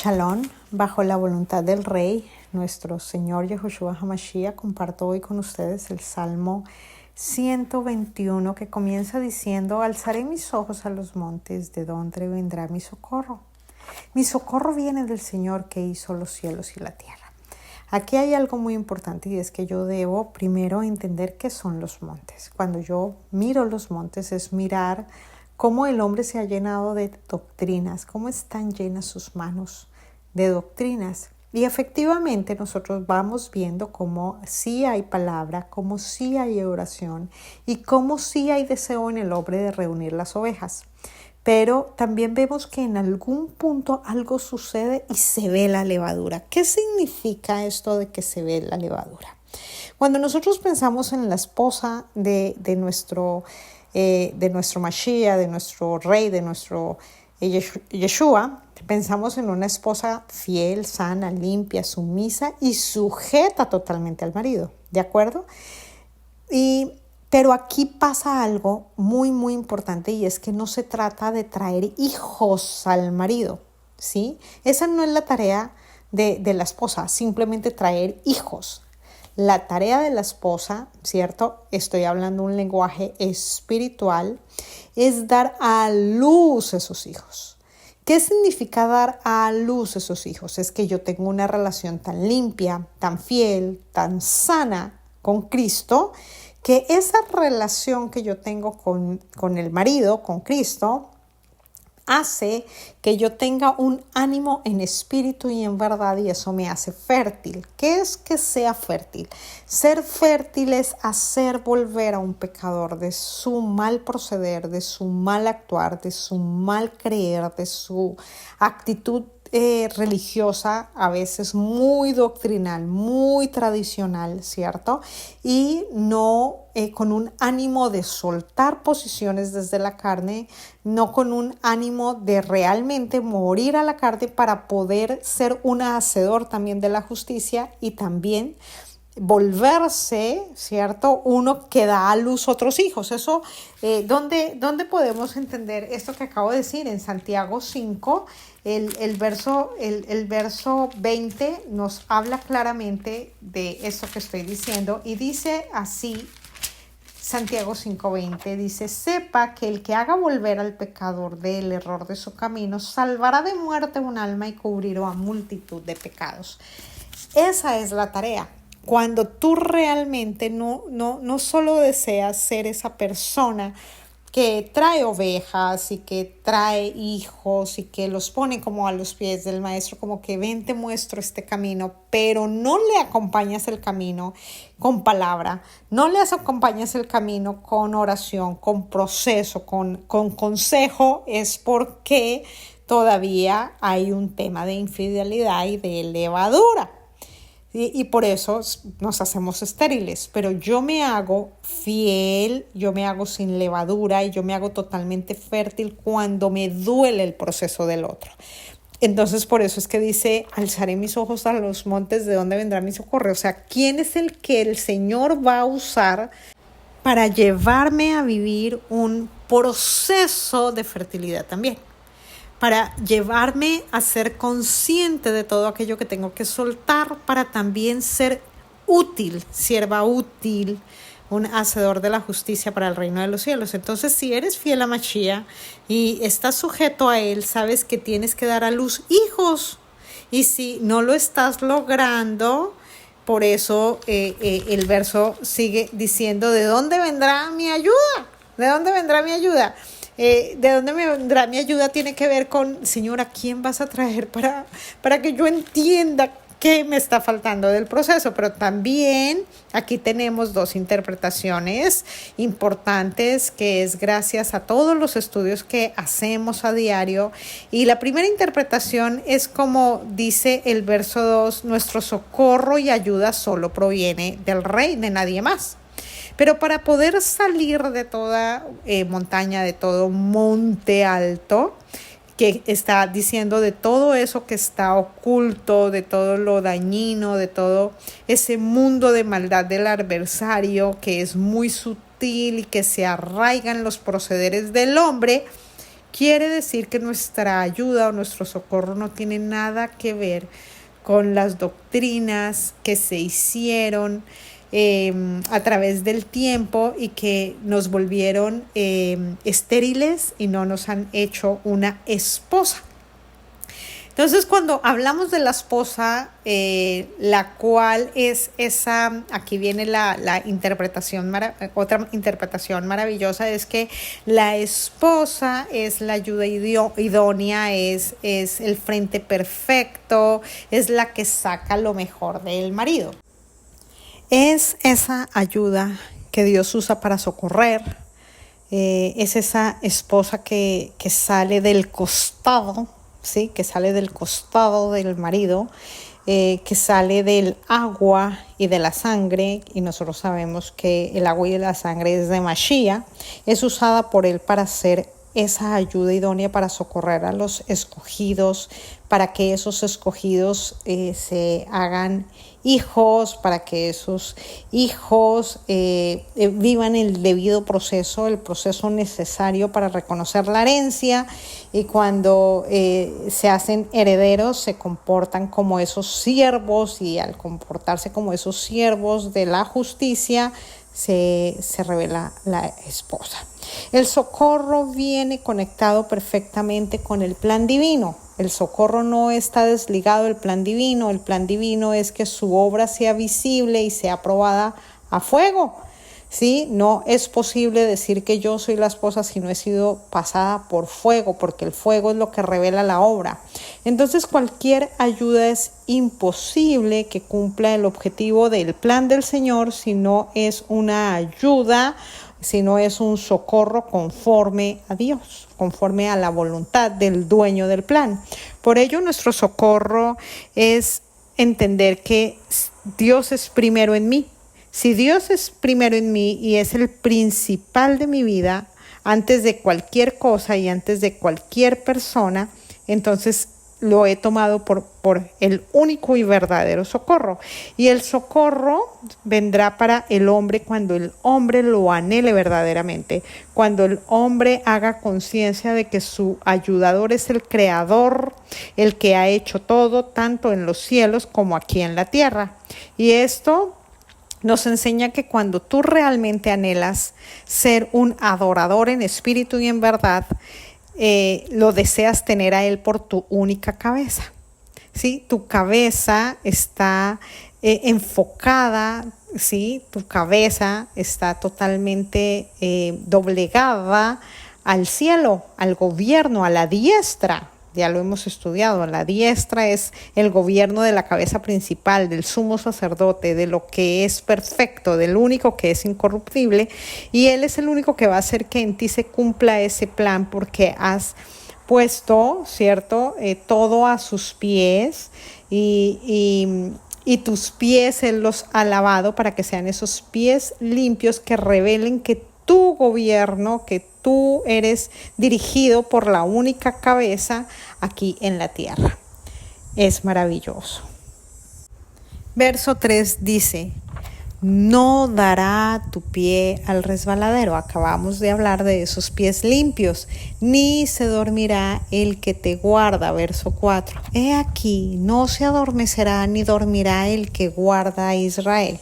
Shalom, bajo la voluntad del Rey, nuestro Señor Yahushua HaMashiach, comparto hoy con ustedes el Salmo 121 que comienza diciendo: alzaré mis ojos a los montes, ¿de dónde vendrá mi socorro? Mi socorro viene del Señor que hizo los cielos y la tierra. Aquí hay algo muy importante y es que yo debo primero entender qué son los montes. Cuando yo miro los montes es mirar cómo el hombre se ha llenado de doctrinas, cómo están llenas sus manos de doctrinas. Y efectivamente nosotros vamos viendo cómo sí hay palabra, cómo sí hay oración y cómo sí hay deseo en el hombre de reunir las ovejas. Pero también vemos que en algún punto algo sucede y se ve la levadura. ¿Qué significa esto de que se ve la levadura? Cuando nosotros pensamos en la esposa de nuestro Mashiach, de nuestro Rey, de nuestro Yeshua, pensamos en una esposa fiel, sana, limpia, sumisa y sujeta totalmente al marido, ¿de acuerdo? Pero aquí pasa algo muy, muy importante y es que no se trata de traer hijos al marido, ¿sí? Esa no es la tarea de la esposa, simplemente traer hijos. La tarea de la esposa, ¿cierto? Estoy hablando un lenguaje espiritual, es dar a luz esos hijos. ¿Qué significa dar a luz esos hijos? Es que yo tengo una relación tan limpia, tan fiel, tan sana con Cristo, que esa relación que yo tengo con el marido, con Cristo, hace que yo tenga un ánimo en espíritu y en verdad, y eso me hace fértil. ¿Qué es que sea fértil? Ser fértil es hacer volver a un pecador de su mal proceder, de su mal actuar, de su mal creer, de su actitud religiosa, a veces muy doctrinal, muy tradicional, ¿cierto? Y no con un ánimo de soltar posiciones desde la carne, no con un ánimo de realmente morir a la carne para poder ser un hacedor también de la justicia y también volverse, ¿cierto? Uno que da a luz otros hijos. Eso, ¿dónde podemos entender esto que acabo de decir? En Santiago 5, el verso 20 nos habla claramente de esto que estoy diciendo y dice así, Santiago 5:20 dice: sepa que el que haga volver al pecador del error de su camino salvará de muerte un alma y cubrirá multitud de pecados. Esa es la tarea. Cuando tú realmente no solo deseas ser esa persona que trae ovejas y que trae hijos y que los pone como a los pies del maestro, como que ven, te muestro este camino, pero no le acompañas el camino con palabra, no le acompañas el camino con oración, con proceso, con consejo, es porque todavía hay un tema de infidelidad y de levadura. Y por eso nos hacemos estériles, pero yo me hago fiel, yo me hago sin levadura y yo me hago totalmente fértil cuando me duele el proceso del otro. Entonces por eso es que dice: alzaré mis ojos a los montes, ¿de dónde vendrá mi socorro? O sea, ¿quién es el que el Señor va a usar para llevarme a vivir un proceso de fertilidad también? Para llevarme a ser consciente de todo aquello que tengo que soltar para también ser útil, sierva útil, un hacedor de la justicia para el reino de los cielos. Entonces, si eres fiel a Mashiach y estás sujeto a él, sabes que tienes que dar a luz hijos. Y si no lo estás logrando, por eso el verso sigue diciendo: ¿de dónde vendrá mi ayuda? ¿De dónde vendrá mi ayuda? ¿De dónde me vendrá mi ayuda? Tiene que ver con: Señor, ¿a quién vas a traer para que yo entienda qué me está faltando del proceso? Pero también aquí tenemos dos interpretaciones importantes, que es gracias a todos los estudios que hacemos a diario. Y la primera interpretación es como dice el verso 2: nuestro socorro y ayuda solo proviene del Rey, de nadie más. Pero para poder salir de toda montaña, de todo monte alto, que está diciendo de todo eso que está oculto, de todo lo dañino, de todo ese mundo de maldad del adversario que es muy sutil y que se arraiga en los procederes del hombre, quiere decir que nuestra ayuda o nuestro socorro no tiene nada que ver con las doctrinas que se hicieron a través del tiempo y que nos volvieron estériles y no nos han hecho una esposa. Entonces, cuando hablamos de la esposa, la cual es esa, aquí viene la interpretación, otra interpretación maravillosa, es que la esposa es la ayuda idónea, es el frente perfecto, es la que saca lo mejor del marido. Es esa ayuda que Dios usa para socorrer, es esa esposa que sale del costado, ¿sí? Que sale del costado del marido, que sale del agua y de la sangre, y nosotros sabemos que el agua y la sangre es de Mashiach, es usada por él para hacer esa ayuda idónea para socorrer a los escogidos, para que esos escogidos se hagan hijos, para que esos hijos vivan el debido proceso, el proceso necesario para reconocer la herencia, y cuando se hacen herederos se comportan como esos siervos, y al comportarse como esos siervos de la justicia se revela la esposa. El socorro viene conectado perfectamente con el plan divino. El socorro no está desligado del plan divino. El plan divino es que su obra sea visible y sea probada a fuego. ¿Sí? No es posible decir que yo soy la esposa si no he sido pasada por fuego, porque el fuego es lo que revela la obra. Entonces, cualquier ayuda es imposible que cumpla el objetivo del plan del Señor si no es una ayuda, si no es un socorro conforme a Dios, conforme a la voluntad del dueño del plan. Por ello, nuestro socorro es entender que Dios es primero en mí. Si Dios es primero en mí y es el principal de mi vida, antes de cualquier cosa y antes de cualquier persona, entonces lo he tomado por el único y verdadero socorro. Y el socorro vendrá para el hombre cuando el hombre lo anhele verdaderamente, cuando el hombre haga conciencia de que su ayudador es el Creador, el que ha hecho todo, tanto en los cielos como aquí en la tierra. Y esto nos enseña que cuando tú realmente anhelas ser un adorador en espíritu y en verdad, lo deseas tener a Él por tu única cabeza. ¿Sí? Tu cabeza está enfocada, ¿sí? Tu cabeza está totalmente doblegada al cielo, al gobierno, a la diestra. Ya lo hemos estudiado, la diestra es el gobierno de la cabeza principal, del sumo sacerdote, de lo que es perfecto, del único que es incorruptible, y Él es el único que va a hacer que en ti se cumpla ese plan, porque has puesto, ¿cierto?, todo a sus pies, y tus pies Él los ha lavado para que sean esos pies limpios que revelen que tu gobierno, que tú eres dirigido por la única cabeza aquí en la tierra. Es maravilloso. Verso 3 dice: no dará tu pie al resbaladero. Acabamos de hablar de esos pies limpios. Ni se dormirá el que te guarda. Verso 4. He aquí, no se adormecerá ni dormirá el que guarda a Israel.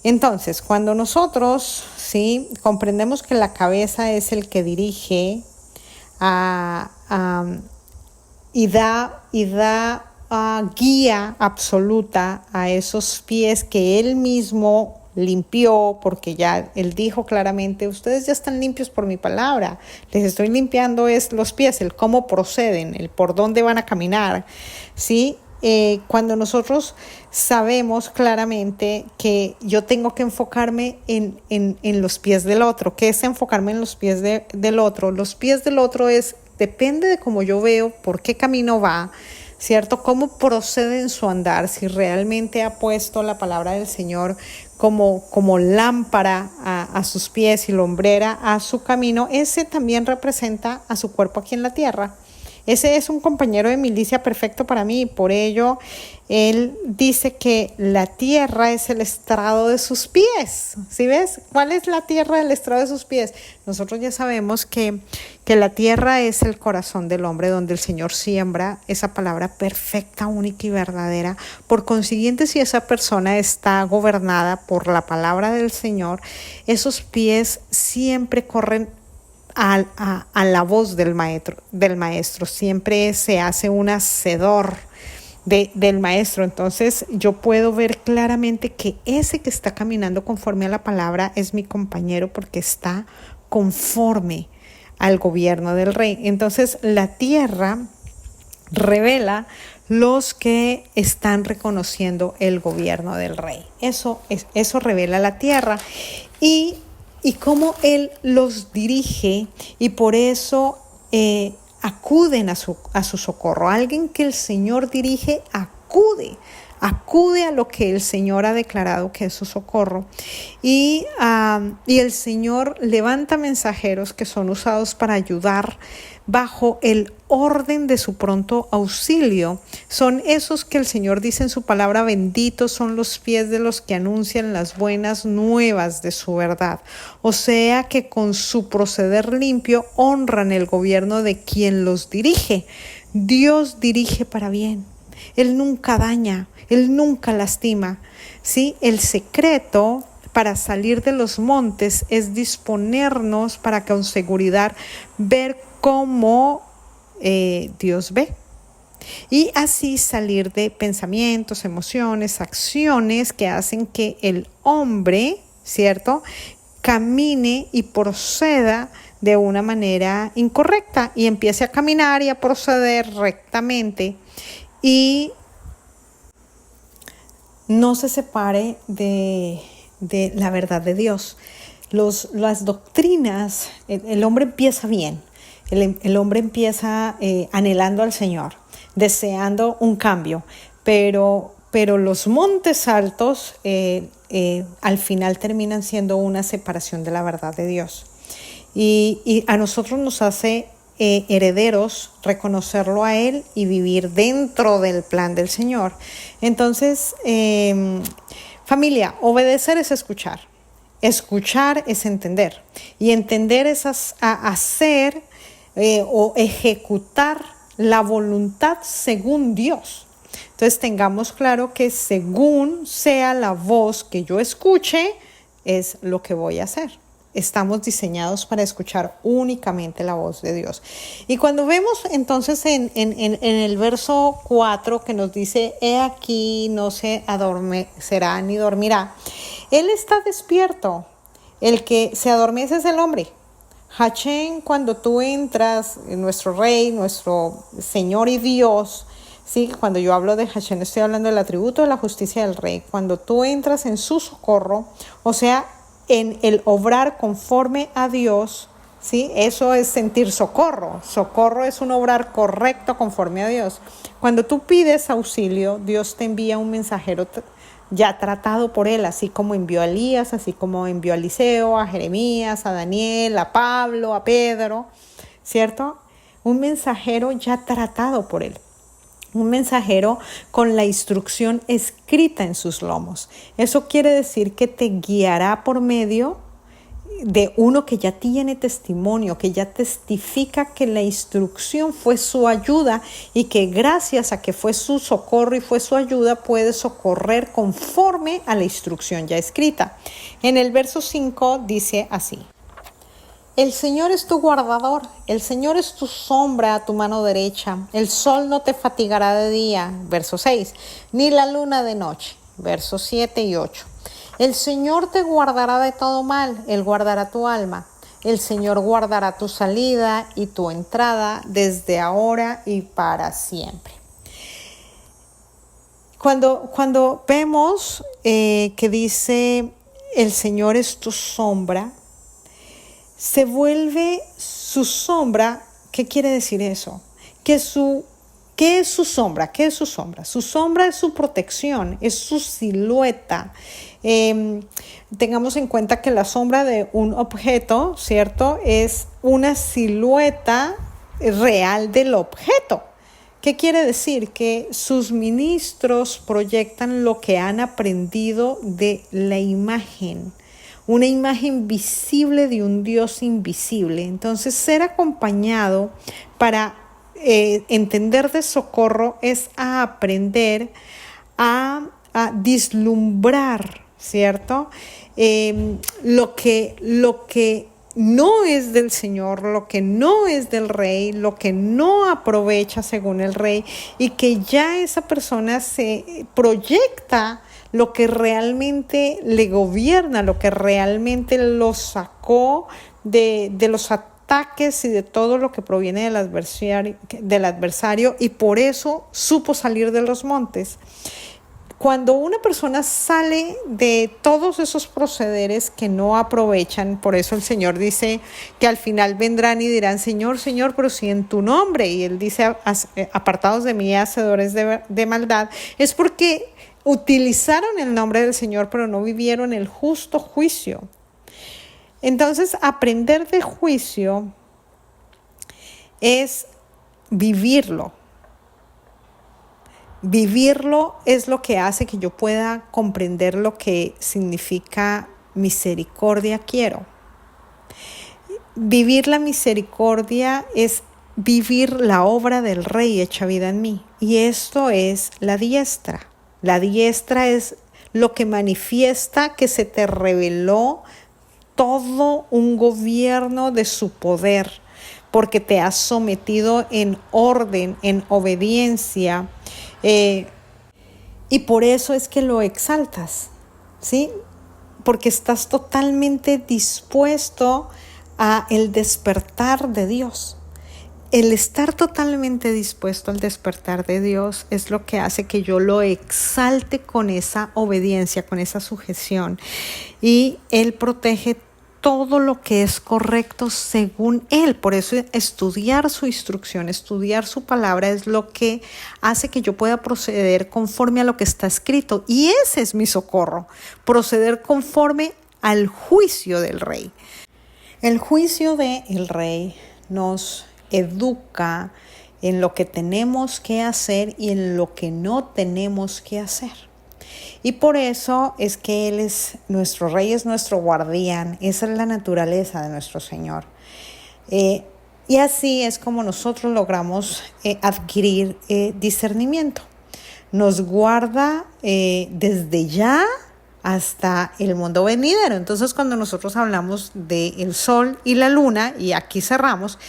Entonces, cuando nosotros, ¿sí?, comprendemos que la cabeza es el que dirige y da guía absoluta a esos pies que Él mismo limpió, porque ya Él dijo claramente: ustedes ya están limpios por mi palabra, les estoy limpiando los pies, el cómo proceden, el por dónde van a caminar, ¿sí? Cuando nosotros sabemos claramente que yo tengo que enfocarme en los pies del otro. ¿Qué es enfocarme en los pies del otro? Los pies del otro depende de cómo yo veo, por qué camino va, ¿cierto? Cómo procede en su andar, si realmente ha puesto la palabra del Señor como lámpara a sus pies y lumbrera a su camino. Ese también representa a su cuerpo aquí en la tierra. Ese es un compañero de milicia perfecto para mí y por ello él dice que la tierra es el estrado de sus pies. ¿Sí ves? ¿Cuál es la tierra del estrado de sus pies? Nosotros ya sabemos que la tierra es el corazón del hombre donde el Señor siembra esa palabra perfecta, única y verdadera. Por consiguiente, si esa persona está gobernada por la palabra del Señor, esos pies siempre corren a la voz del maestro. Siempre se hace un hacedor del maestro. Entonces yo puedo ver claramente que ese que está caminando conforme a la palabra es mi compañero porque está conforme al gobierno del rey. Entonces la tierra revela los que están reconociendo el gobierno del rey. Eso revela la tierra y cómo él los dirige y por eso acuden a su socorro. Alguien que el Señor dirige acude a lo que el Señor ha declarado que es su socorro. Y el Señor levanta mensajeros que son usados para ayudar bajo el orden de su pronto auxilio. Son esos que el Señor dice en su palabra: benditos son los pies de los que anuncian las buenas nuevas de su verdad. O sea que con su proceder limpio honran el gobierno de quien los dirige. Dios dirige para bien. Él nunca daña, Él nunca lastima. ¿Sí? El secreto para salir de los montes es disponernos para con seguridad ver cómo Dios ve. Y así salir de pensamientos, emociones, acciones que hacen que el hombre, ¿cierto?, camine y proceda de una manera incorrecta y empiece a caminar y a proceder rectamente y no se separe de la verdad de Dios. Las doctrinas, el hombre empieza bien, el hombre empieza anhelando al Señor, deseando un cambio, pero los montes altos al final terminan siendo una separación de la verdad de Dios. Y a nosotros nos hace herederos reconocerlo a Él y vivir dentro del plan del Señor. Entonces, familia, obedecer es escuchar. Escuchar es entender. Y entender es hacer o ejecutar la voluntad según Dios. Entonces tengamos claro que según sea la voz que yo escuche, es lo que voy a hacer. Estamos diseñados para escuchar únicamente la voz de Dios. Y cuando vemos entonces en el verso 4 que nos dice: he aquí no se adormecerá ni dormirá. Él está despierto. El que se adormece es el hombre. Hachén, cuando tú entras, nuestro rey, nuestro Señor y Dios, ¿sí? Cuando yo hablo de Hachén, estoy hablando del atributo de la justicia del rey. Cuando tú entras en su socorro, o sea, en el obrar conforme a Dios, ¿sí? Eso es sentir socorro. Socorro es un obrar correcto conforme a Dios. Cuando tú pides auxilio, Dios te envía un mensajero ya tratado por Él, así como envió a Elías, así como envió a Eliseo, a Jeremías, a Daniel, a Pablo, a Pedro, ¿cierto? Un mensajero ya tratado por Él. Un mensajero con la instrucción escrita en sus lomos. Eso quiere decir que te guiará por medio de uno que ya tiene testimonio, que ya testifica que la instrucción fue su ayuda y que gracias a que fue su socorro y fue su ayuda puede socorrer conforme a la instrucción ya escrita. En el verso 5 dice así: el Señor es tu guardador, el Señor es tu sombra a tu mano derecha, el sol no te fatigará de día, verso 6, ni la luna de noche, versos 7 y 8. El Señor te guardará de todo mal, Él guardará tu alma. El Señor guardará tu salida y tu entrada desde ahora y para siempre. Cuando vemos que dice el Señor es tu sombra, se vuelve su sombra. ¿Qué quiere decir eso? ¿Qué es su sombra? ¿Qué es su sombra? Su sombra es su protección, es su silueta. Tengamos en cuenta que la sombra de un objeto, ¿cierto?, es una silueta real del objeto. ¿Qué quiere decir? Que sus ministros proyectan lo que han aprendido de la imagen, una imagen visible de un Dios invisible. Entonces, ser acompañado para entender de socorro es a aprender a vislumbrar, ¿cierto? Lo que no es del Señor, lo que no es del rey, lo que no aprovecha según el rey, y que ya esa persona se proyecta lo que realmente le gobierna, lo que realmente lo sacó de los ataques y de todo lo que proviene del adversario, y por eso supo salir de los montes. Cuando una persona sale de todos esos procederes que no aprovechan, por eso el Señor dice que al final vendrán y dirán, Señor, Señor, pero si en tu nombre, y Él dice, apartados de mí, hacedores de maldad, es porque utilizaron el nombre del Señor, pero no vivieron el justo juicio. Entonces, aprender de juicio es vivirlo. Vivirlo es lo que hace que yo pueda comprender lo que significa misericordia quiero. Vivir la misericordia es vivir la obra del Rey hecha vida en mí. Y esto es la diestra. La diestra es lo que manifiesta que se te reveló todo un gobierno de su poder, porque te has sometido en orden, en obediencia, y por eso es que lo exaltas, ¿sí? Porque estás totalmente dispuesto a el despertar de Dios. El estar totalmente dispuesto al despertar de Dios es lo que hace que yo lo exalte con esa obediencia, con esa sujeción. Y Él protege todo lo que es correcto según Él. Por eso estudiar su instrucción, estudiar su palabra es lo que hace que yo pueda proceder conforme a lo que está escrito. Y ese es mi socorro, proceder conforme al juicio del Rey. El juicio del Rey nos educa en lo que tenemos que hacer y en lo que no tenemos que hacer. Y por eso es que Él es nuestro Rey, es nuestro guardián. Esa es la naturaleza de nuestro Señor. Y así es como nosotros logramos adquirir discernimiento. Nos guarda desde ya hasta el mundo venidero. Entonces, cuando nosotros hablamos del sol y la luna, y aquí cerramos,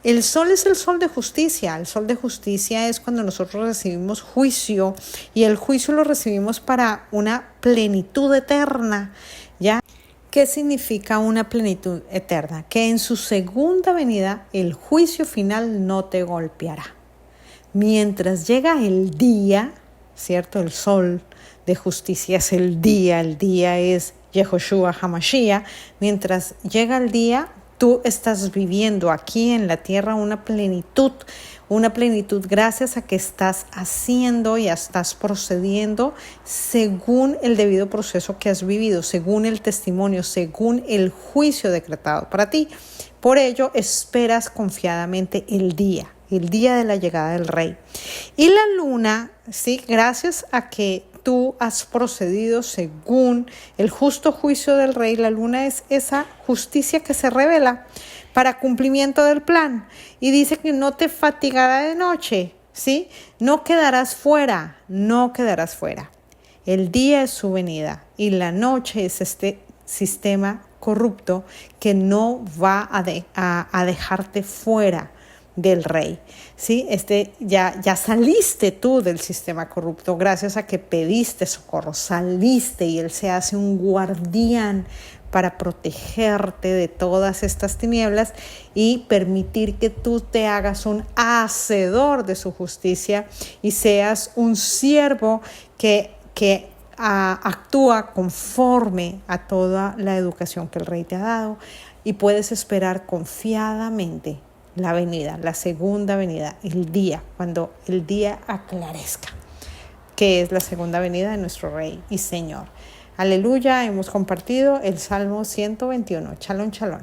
el sol es el sol de justicia. El sol de justicia es cuando nosotros recibimos juicio, y el juicio lo recibimos para una plenitud eterna, ¿ya? ¿Qué significa una plenitud eterna? Que en su segunda venida el juicio final no te golpeará. Mientras llega el día, ¿cierto? El sol de justicia es el día es Yehoshua HaMashiach. Mientras llega el día, tú estás viviendo aquí en la tierra una plenitud gracias a que estás haciendo y estás procediendo según el debido proceso que has vivido, según el testimonio, según el juicio decretado para ti. Por ello, esperas confiadamente el día de la llegada del Rey. Y la luna, sí, gracias a que tú has procedido según el justo juicio del Rey, la luna es esa justicia que se revela para cumplimiento del plan. Y dice que no te fatigará de noche, ¿sí? No quedarás fuera. El día es su venida y la noche es este sistema corrupto que no va a dejarte fuera del Rey, ¿sí? Ya saliste tú del sistema corrupto gracias a que pediste socorro, saliste, y Él se hace un guardián para protegerte de todas estas tinieblas y permitir que tú te hagas un hacedor de su justicia y seas un siervo que actúa conforme a toda la educación que el Rey te ha dado, y puedes esperar confiadamente la venida, la segunda venida, el día, cuando el día aclarezca, que es la segunda venida de nuestro Rey y Señor. Aleluya, hemos compartido el Salmo 121. Shalom, shalom.